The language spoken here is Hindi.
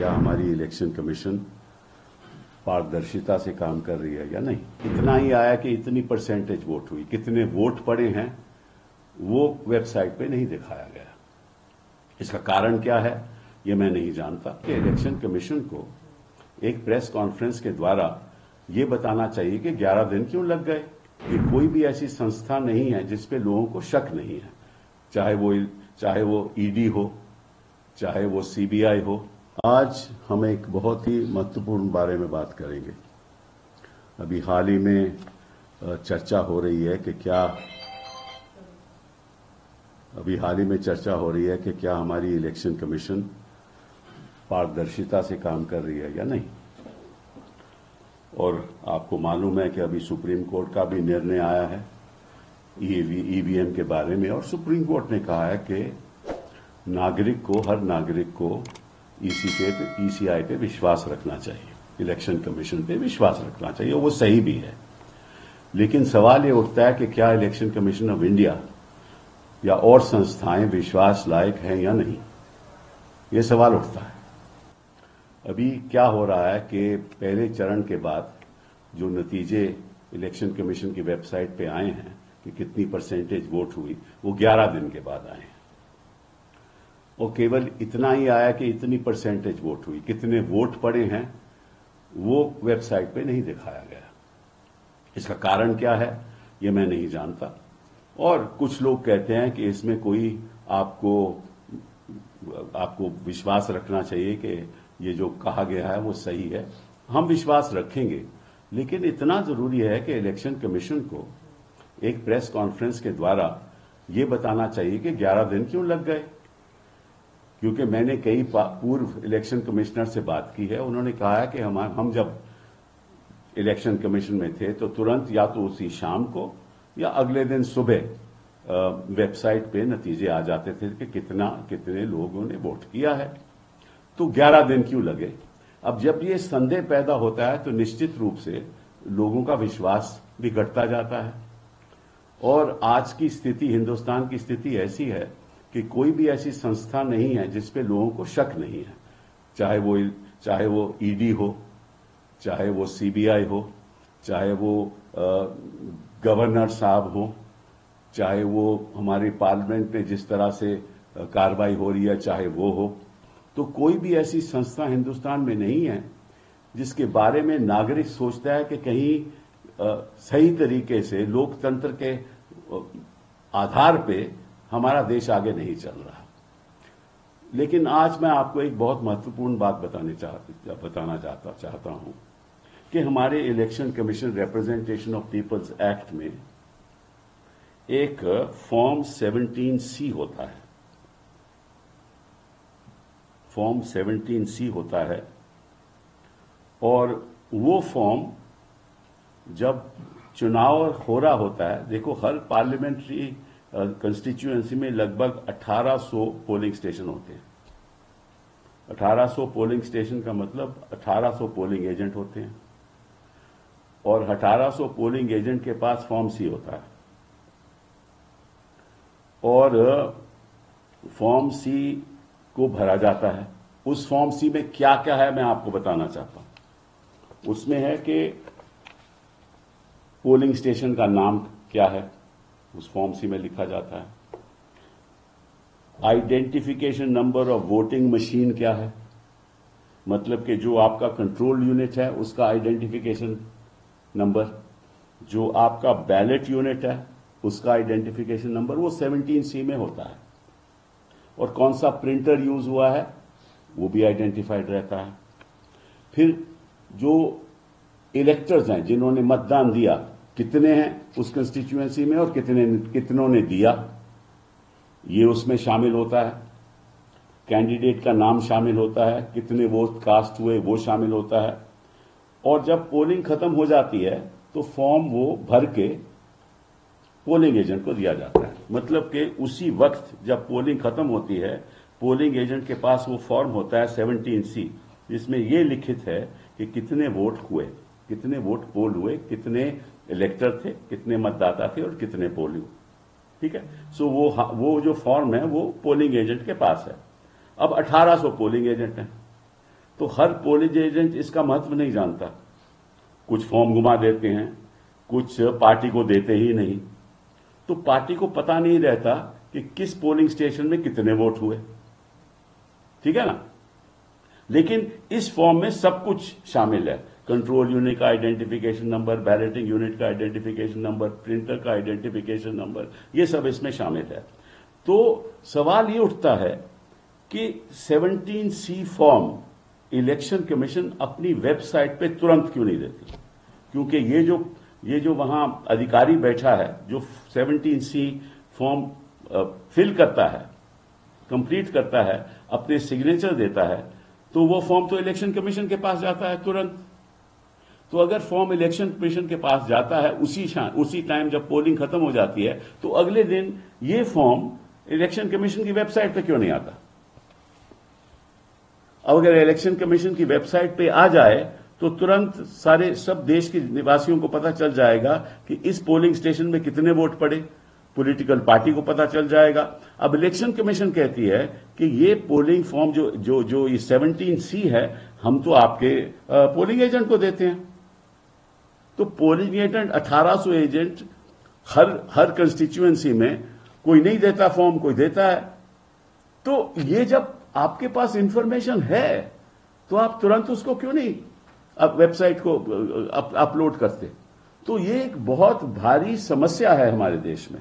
क्या हमारी इलेक्शन कमीशन पारदर्शिता से काम कर रही है या नहीं। इतना ही आया कि इतनी परसेंटेज वोट हुई, कितने वोट पड़े हैं वो वेबसाइट पे नहीं दिखाया गया। इसका कारण क्या है ये मैं नहीं जानता कि इलेक्शन कमीशन को एक प्रेस कॉन्फ्रेंस के द्वारा ये बताना चाहिए कि 11 दिन क्यों लग गए। कि कोई भी ऐसी संस्था नहीं है जिस पे लोगों को शक नहीं है, चाहे वो ईडी हो, चाहे वो सीबीआई हो। आज हम एक बहुत ही महत्वपूर्ण बारे में बात करेंगे। अभी हाल ही में चर्चा हो रही है कि क्या हमारी इलेक्शन कमीशन पारदर्शिता से काम कर रही है या नहीं। और आपको मालूम है कि अभी सुप्रीम कोर्ट का भी निर्णय आया है ईवीएम के बारे में, और सुप्रीम कोर्ट ने कहा है कि हर नागरिक को ईसीआई पे विश्वास रखना चाहिए, इलेक्शन कमीशन पे विश्वास रखना चाहिए, वो सही भी है। लेकिन सवाल ये उठता है कि क्या इलेक्शन कमीशन ऑफ इंडिया या और संस्थाएं विश्वास लायक हैं या नहीं, ये सवाल उठता है। अभी क्या हो रहा है कि पहले चरण के बाद जो नतीजे इलेक्शन कमीशन की वेबसाइट पे आए हैं कि कितनी परसेंटेज वोट हुई, वो 11 दिन के बाद आए हैं। और केवल इतना ही आया कि इतनी परसेंटेज वोट हुई, कितने वोट पड़े हैं वो वेबसाइट पे नहीं दिखाया गया। इसका कारण क्या है ये मैं नहीं जानता। और कुछ लोग कहते हैं कि इसमें कोई आपको विश्वास रखना चाहिए कि ये जो कहा गया है वो सही है। हम विश्वास रखेंगे, लेकिन इतना जरूरी है कि इलेक्शन कमीशन को एक प्रेस कॉन्फ्रेंस के द्वारा ये बताना चाहिए कि 11 दिन क्यों लग गए। क्योंकि मैंने कई पूर्व इलेक्शन कमिश्नर से बात की है, उन्होंने कहा है कि हम जब इलेक्शन कमीशन में थे तो तुरंत या तो उसी शाम को या अगले दिन सुबह वेबसाइट पे नतीजे आ जाते थे कि कितने लोगों ने वोट किया है। तो 11 दिन क्यों लगे। अब जब ये संदेह पैदा होता है तो निश्चित रूप से लोगों का विश्वास भी घटता जाता है। और आज की स्थिति, हिंदुस्तान की स्थिति ऐसी है कि कोई भी ऐसी संस्था नहीं है जिस पे लोगों को शक नहीं है, चाहे वो ईडी हो, चाहे वो सीबीआई हो, चाहे वो गवर्नर साहब हो, चाहे वो हमारे पार्लियामेंट में जिस तरह से कार्रवाई हो रही है चाहे वो हो। तो कोई भी ऐसी संस्था हिंदुस्तान में नहीं है जिसके बारे में नागरिक सोचता है कि कहीं सही तरीके से लोकतंत्र के आधार पे हमारा देश आगे नहीं चल रहा। लेकिन आज मैं आपको एक बहुत महत्वपूर्ण बात बताना चाहता हूं कि हमारे election commission representation of peoples act में एक फॉर्म 17C होता है। फॉर्म 17C होता है, और वो फॉर्म जब चुनाव हो रहा होता है, देखो हर पार्लियामेंट्री कंस्टिट्यूएंसी में लगभग 1800 पोलिंग स्टेशन होते हैं। 1800 पोलिंग स्टेशन का मतलब 1800 पोलिंग एजेंट होते हैं, और 1800 पोलिंग एजेंट के पास फॉर्म C होता है। और फॉर्म C को भरा जाता है। उस फॉर्म C में क्या क्या है मैं आपको बताना चाहता हूं। उसमें है कि पोलिंग स्टेशन का नाम क्या है, उस फॉर्म C में लिखा जाता है। Identification number of voting machine क्या है, मतलब कि जो आपका कंट्रोल यूनिट है उसका आइडेंटिफिकेशन नंबर, जो आपका बैलेट यूनिट है उसका आइडेंटिफिकेशन नंबर, वो 17C में होता है। और कौन सा प्रिंटर यूज हुआ है वो भी आइडेंटिफाइड रहता है। फिर जो इलेक्टर्स हैं जिन्होंने मतदान दिया, कितने हैं उस कंस्टिट्यूएंसी में और कितनों ने दिया, ये उसमें शामिल होता है। कैंडिडेट का नाम शामिल होता है, कितने वोट कास्ट हुए वो शामिल होता है। और जब पोलिंग खत्म हो जाती है तो फॉर्म वो भर के पोलिंग एजेंट को दिया जाता है। मतलब कि उसी वक्त जब पोलिंग खत्म होती है, पोलिंग एजेंट के पास वो फॉर्म होता है 17C, जिसमें ये लिखित है कि कितने वोट हुए, कितने वोट पोल हुए, कितने इलेक्टर थे, कितने मतदाता थे और कितने पोल हुए। ठीक है। सो वो जो फॉर्म है वो पोलिंग एजेंट के पास है। अब 1800 पोलिंग एजेंट हैं, तो हर पोलिंग एजेंट इसका महत्व नहीं जानता। कुछ फॉर्म घुमा देते हैं, कुछ पार्टी को देते ही नहीं, तो पार्टी को पता नहीं रहता कि किस पोलिंग स्टेशन में कितने वोट हुए। ठीक है ना। लेकिन इस फॉर्म में सब कुछ शामिल है। कंट्रोल यूनिट का आइडेंटिफिकेशन नंबर, बैलेटिंग यूनिट का आइडेंटिफिकेशन नंबर, प्रिंटर का आइडेंटिफिकेशन नंबर, ये सब इसमें शामिल है। तो सवाल ये उठता है कि 17C फॉर्म इलेक्शन कमीशन अपनी वेबसाइट पे तुरंत क्यों नहीं देती? क्योंकि ये जो वहां अधिकारी बैठा है जो 17C फॉर्म फिल करता है, कंप्लीट करता है, अपने सिग्नेचर देता है, तो वो फॉर्म तो इलेक्शन कमीशन के पास जाता है तुरंत। तो अगर फॉर्म इलेक्शन कमीशन के पास जाता है उसी टाइम जब पोलिंग खत्म हो जाती है, तो अगले दिन ये फॉर्म इलेक्शन कमीशन की वेबसाइट पे क्यों नहीं आता? अब अगर इलेक्शन कमीशन की वेबसाइट पे आ जाए तो तुरंत सब देश के निवासियों को पता चल जाएगा कि इस पोलिंग स्टेशन में कितने वोट पड़े, पॉलिटिकल पार्टी को पता चल जाएगा। अब इलेक्शन कमीशन कहती है कि ये पोलिंग फॉर्म जो ये 17C है, हम तो आपके पोलिंग एजेंट को देते हैं। तो पोलिंग एजेंट 1800 एजेंट हर कंस्टिट्यूएंसी में, कोई नहीं देता फॉर्म, कोई देता है। तो ये जब आपके पास इंफॉर्मेशन है तो आप तुरंत उसको क्यों नहीं वेबसाइट को अपलोड करते? तो ये एक बहुत भारी समस्या है हमारे देश में।